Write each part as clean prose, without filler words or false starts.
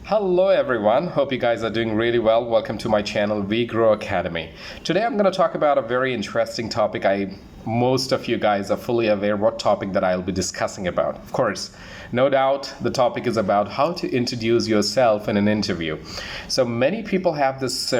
Hello everyone, hope you guys are doing really well. Welcome to my channel We Grow Academy. Today I'm going to talk about a very interesting topic. Most of you guys are fully aware what topic that I'll be discussing about. Of course, no doubt the topic is about how to introduce yourself in an interview. So many people have this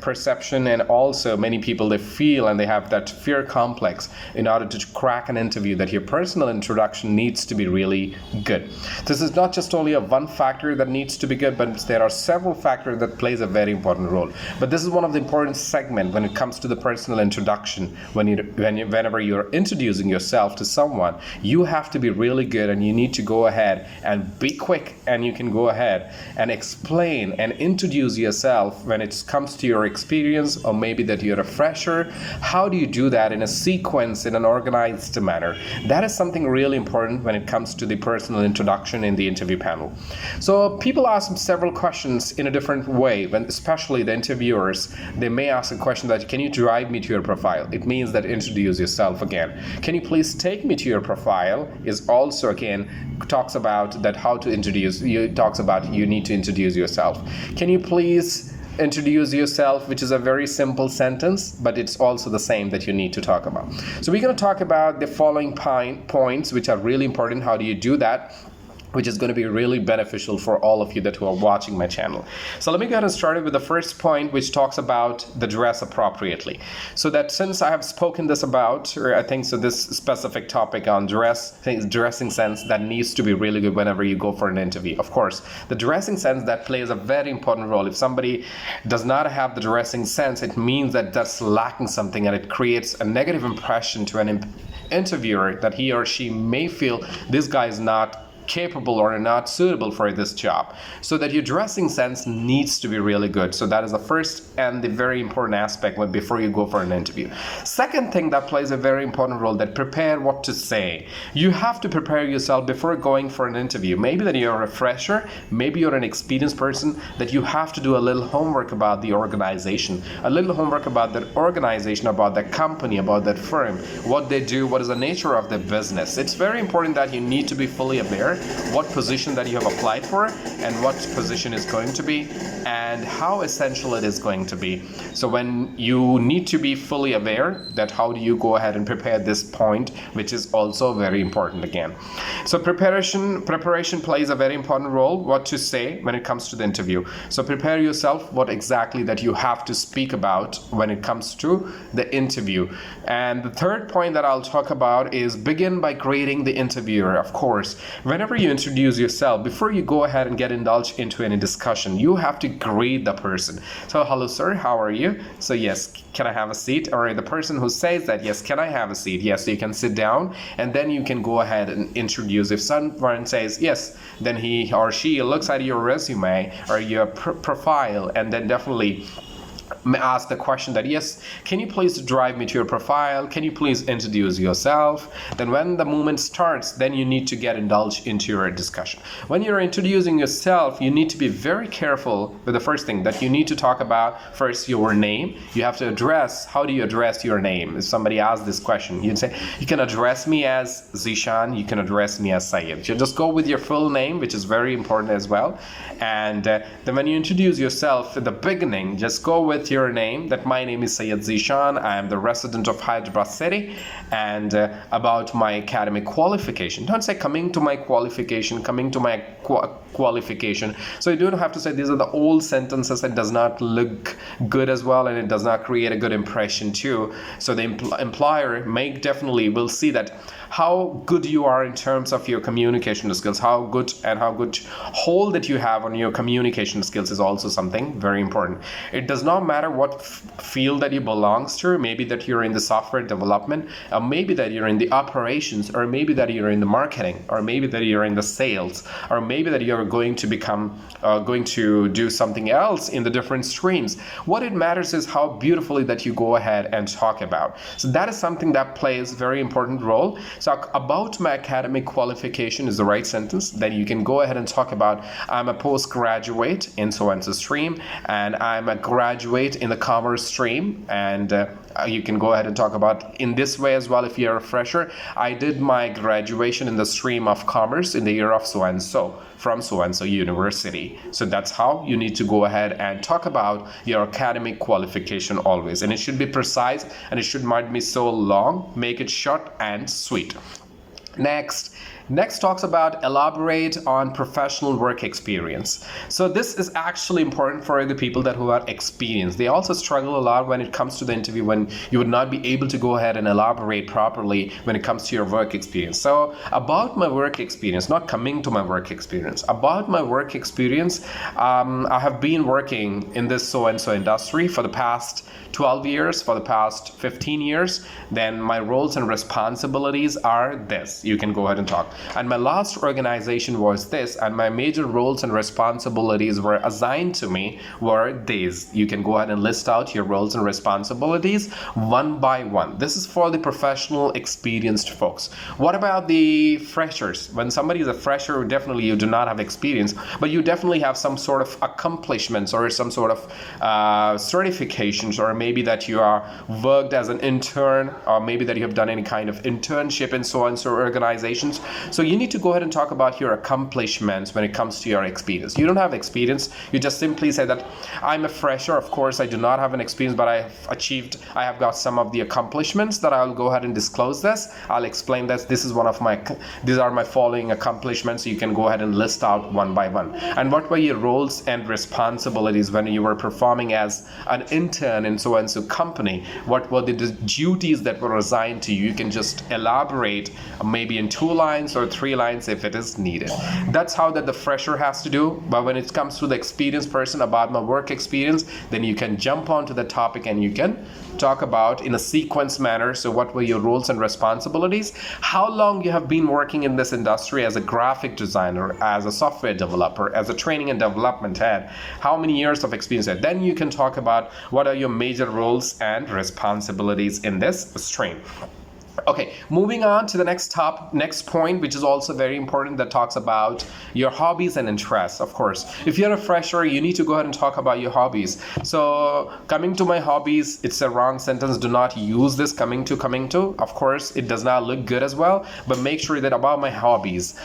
perception, and also many people, they feel and they have that fear complex in order to crack an interview, that your personal introduction needs to be really good. This is not just only a one factor that needs to be good, but there are several factors that plays a very important role. But this is one of the important segments when it comes to the personal introduction. Whenever you're introducing yourself to someone, you have to be really good, and you need to go ahead and be quick, and you can go ahead and explain and introduce yourself when it comes to your experience, or maybe that you're a fresher. How do you do that in a sequence, in an organized manner? That is something really important when it comes to the personal introduction in the interview panel. So people ask several questions in a different way, when especially the interviewers, they may ask a question that, can you drive me to your profile? It means that introduce yourself again. Can you please take me to your profile is also again talks about that how to introduce you, talks about you need to introduce yourself. Can you please introduce yourself, which is a very simple sentence, but it's also the same that you need to talk about. So we're going to talk about the following points which are really important. How do you do that, which is going to be really beneficial for all of you that who are watching my channel. So let me go ahead and start with the first point, which talks about the dress appropriately. So that since I have spoken this about, or I think so this specific topic on dressing sense that needs to be really good whenever you go for an interview. Of course, the dressing sense that plays a very important role. If somebody does not have the dressing sense, it means that that's lacking something, and it creates a negative impression to an interviewer that he or she may feel this guy is not capable or not suitable for this job. So that your dressing sense needs to be really good. So that is the first and the very important aspect before you go for an interview. Second thing that plays a very important role, that prepare what to say. You have to prepare yourself before going for an interview. Maybe that you're a fresher, maybe you're an experienced person, that you have to do a little homework about the organization, a little homework about that organization, about that company, about that firm, what they do, what is the nature of their business. It's very important that you need to be fully aware what position that you have applied for, and what position is going to be, and how essential it is going to be. So when you need to be fully aware that how do you go ahead and prepare this point, which is also very important again. So preparation plays a very important role, what to say when it comes to the interview. So prepare yourself what exactly that you have to speak about when it comes to the interview. And the third point that I'll talk about is begin by grading the interviewer. Of course, whenever you introduce yourself, before you go ahead and get indulged into any discussion, you have to grade the person. So, hello sir, how are you? So yes, can I have a seat? Or the person who says that, yes, can I have a seat? Yes, so you can sit down, and then you can go ahead and introduce. If someone says yes, then he or she looks at your resume or your profile, and then definitely ask the question that, yes, can you please drive me to your profile? Can you please introduce yourself? Then when the movement starts, then you need to get indulged into your discussion. When you're introducing yourself, you need to be very careful with the first thing that you need to talk about. First, your name. You have to address, how do you address your name? If somebody asks this question, you'd say, you can address me as Zishan, you can address me as Sayed. You just go with your full name, which is very important as well. And then when you introduce yourself at the beginning, just go with your name, that my name is Sayed Zishan, I am the resident of Hyderabad city, and about my academic qualification. Don't say coming to my qualification, coming to my qualification. So you don't have to say these are the old sentences. It does not look good as well, and it does not create a good impression too. So the employer definitely will see that how good you are in terms of your communication skills, how good hold that you have on your communication skills is also something very important. It does not matter what field that you belongs to, maybe that you're in the software development, or maybe that you're in the operations, or maybe that you're in the marketing, or maybe that you're in the sales, or maybe that you're going to do something else in the different streams. What it matters is how beautifully that you go ahead and talk about. So that is something that plays a very important role. So about my academic qualification is the right sentence. Then you can go ahead and talk about, I'm a postgraduate in so and so stream, and I'm a graduate graduate in the commerce stream, and you can go ahead and talk about in this way as well. If you're a fresher, I did my graduation in the stream of commerce in the year of so and so from so and so university. So that's how you need to go ahead and talk about your academic qualification always, and it should be precise, and it should not be so long. Make it short and sweet. Next talks about elaborate on professional work experience. So this is actually important for the people that who are experienced. They also struggle a lot when it comes to the interview, when you would not be able to go ahead and elaborate properly when it comes to your work experience. So about my work experience, not coming to my work experience, about my work experience, I have been working in this so-and-so industry for the past 12 years, for the past 15 years. Then my roles and responsibilities are this. You can go ahead and talk. And my last organization was this, and my major roles and responsibilities were assigned to me were these. You can go ahead and list out your roles and responsibilities one by one. This is for the professional experienced folks. What about the freshers? When somebody is a fresher, definitely you do not have experience, but you definitely have some sort of accomplishments or some sort of certifications, or maybe that you are worked as an intern, or maybe that you have done any kind of internship in so and so organizations. So you need to go ahead and talk about your accomplishments when it comes to your experience. You don't have experience, you just simply say that I'm a fresher. Of course, I do not have an experience, but I have got some of the accomplishments that I'll go ahead and disclose this. I'll explain this. These are my following accomplishments. So you can go ahead and list out one by one. And what were your roles and responsibilities when you were performing as an intern in so and so company? What were the duties that were assigned to you? You can just elaborate maybe in 2 lines or 3 lines if it is needed. That's how that the fresher has to do. But when it comes to the experienced person, about my work experience, then you can jump onto the topic and you can talk about in a sequence manner. So what were your roles and responsibilities? How long you have been working in this industry as a graphic designer, as a software developer, as a training and development head? How many years of experience? Then you can talk about what are your major roles and responsibilities in this stream. Okay, moving on to the next point, which is also very important, that talks about your hobbies and interests. Of course, if you're a fresher, you need to go ahead and talk about your hobbies. So coming to my hobbies, it's a wrong sentence. Do not use this coming to. Of course, it does not look good as well, but make sure that about my hobbies.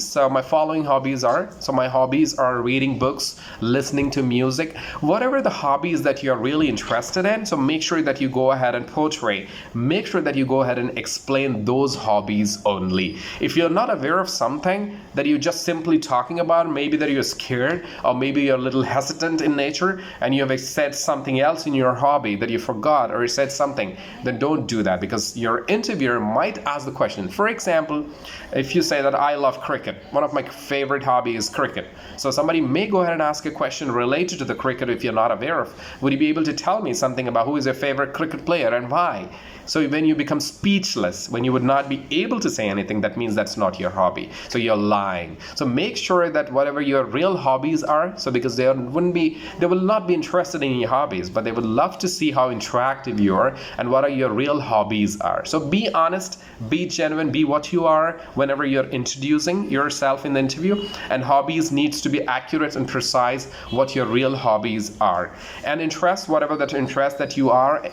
So my following hobbies are, reading books, listening to music, whatever the hobbies that you're really interested in. So make sure that you go ahead and portray. Make sure that you go ahead and explain those hobbies only. If you're not aware of something that you're just simply talking about, maybe that you're scared, or maybe you're a little hesitant in nature, and you have said something else in your hobby that you forgot, or you said something, then don't do that, because your interviewer might ask the question. For example, if you say that I love cricket, one of my favorite hobbies is cricket. So somebody may go ahead and ask a question related to the cricket if you're not aware of. Would you be able to tell me something about who is your favorite cricket player and why? So when you become speechless, when you would not be able to say anything, that means that's not your hobby. So you're lying. So make sure that whatever your real hobbies are, so because they will not be interested in your hobbies, but they would love to see how interactive you are and what are your real hobbies are. So be honest, be genuine, be what you are whenever you're introducing yourself in the interview. And hobbies needs to be accurate and precise what your real hobbies are. And interest, whatever that interest that you are,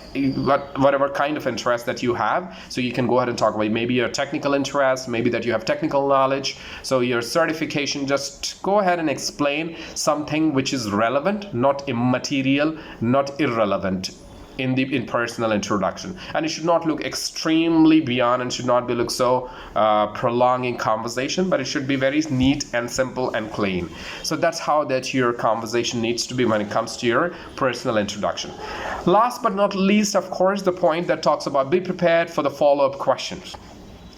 whatever kind of interest that you have. So you can go ahead and talk about maybe your technical interest, maybe that you have technical knowledge. So your certification, just go ahead and explain something which is relevant, not immaterial, not irrelevant in personal introduction. And it should not look extremely beyond, and should not be look so prolonging conversation, but it should be very neat and simple and clean. So that's how that your conversation needs to be when it comes to your personal introduction. Last but not least, of course, the point that talks about be prepared for the follow-up questions.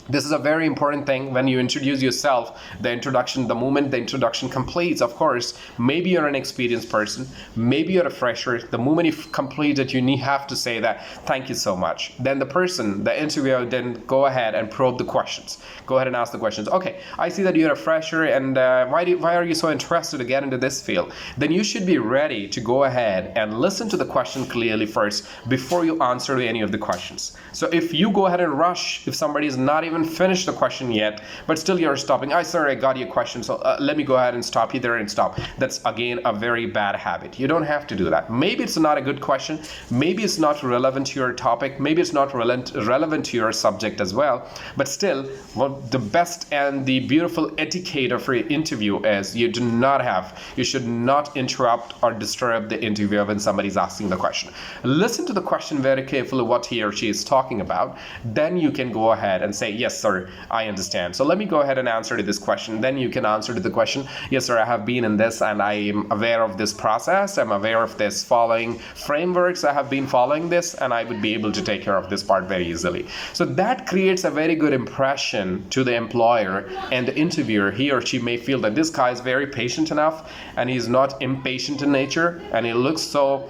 This is a very important thing when you introduce yourself, the moment the introduction completes, of course, maybe you're an experienced person, maybe you're a fresher, the moment you complete it, you have to say that, thank you so much. Then the interviewer, then go ahead and probe the questions. Go ahead and ask the questions. Okay, I see that you're a fresher, and why are you so interested to get into this field? Then you should be ready to go ahead and listen to the question clearly first before you answer any of the questions. So if you go ahead and rush, if somebody is not even even finished the question yet, but still you're stopping. Sir, I got your question, so let me go ahead and stop you there and stop. That's again a very bad habit. You don't have to do that. Maybe it's not a good question. Maybe it's not relevant to your topic. Maybe it's not relevant to your subject as well. But still, well, the best and the beautiful etiquette for your interview is you should not interrupt or disturb the interviewer when somebody's asking the question. Listen to the question very carefully, what he or she is talking about. Then you can go ahead and say, yes, sir, I understand. So let me go ahead and answer to this question. Then you can answer to the question, yes, sir, I have been in this and I am aware of this process. I'm aware of this following frameworks. I have been following this and I would be able to take care of this part very easily. So that creates a very good impression to the employer and the interviewer. He or she may feel that this guy is very patient enough and he's not impatient in nature and he looks so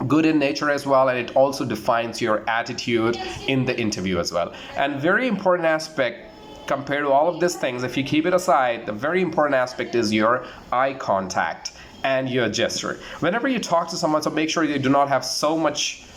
good in nature as well, and it also defines your attitude in the interview as well. And very important aspect compared to all of these things, if you keep it aside, the very important aspect is your eye contact and your gesture. Whenever you talk to someone, so make sure you do not have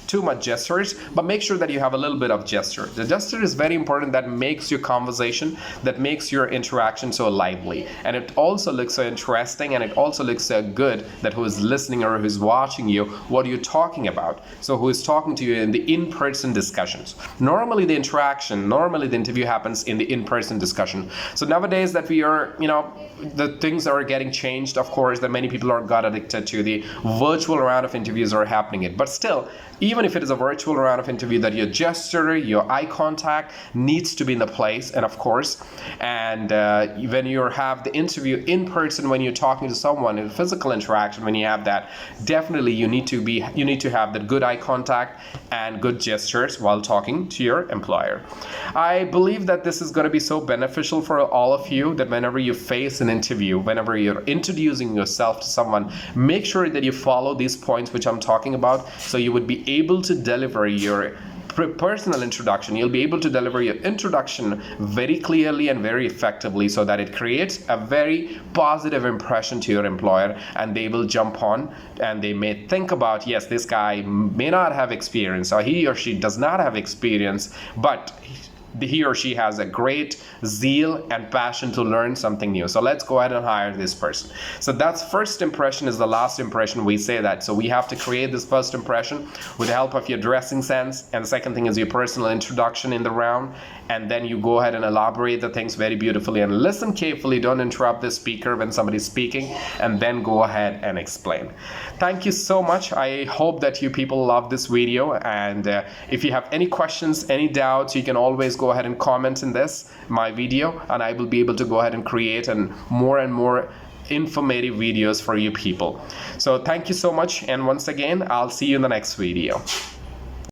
too much gestures, but make sure that you have a little bit of gesture. The gesture is very important. That makes your conversation, that makes your interaction so lively, and it also looks so interesting, and it also looks so good that who is listening or who is watching you, what are you talking about? So who is talking to you in the in-person discussions? Normally the interview happens in the in-person discussion. So nowadays that we are, the things are getting changed, of course, that many people got addicted to the virtual round of interviews are happening. But still, even if it is a virtual round of interview, that your gesture, your eye contact needs to be in the place, and of course, and when you have the interview in person, when you're talking to someone in physical interaction, when you have that, definitely you need to have that good eye contact and good gestures while talking to your employer. I believe that this is going to be so beneficial for all of you, that whenever you face an interview, whenever you're introducing yourself to someone, make sure that you follow these points which I'm talking about, so you would be able to deliver your personal introduction. You'll be able to deliver your introduction very clearly and very effectively, so that it creates a very positive impression to your employer, and they will jump on and they may think about, yes, this guy may not have experience, or he or she does not have experience, but he or she has a great zeal and passion to learn something new. So let's go ahead and hire this person. So that's first impression is the last impression, we say that. So we have to create this first impression with the help of your dressing sense. And the second thing is your personal introduction in the round. And then you go ahead and elaborate the things very beautifully and listen carefully. Don't interrupt the speaker when somebody's speaking, and then go ahead and explain. Thank you so much. I hope that you people love this video. And if you have any questions, any doubts, you can always go ahead and comment in my video, and I will be able to go ahead and create and more informative videos for you people. So thank you so much, and once again, I'll see you in the next video.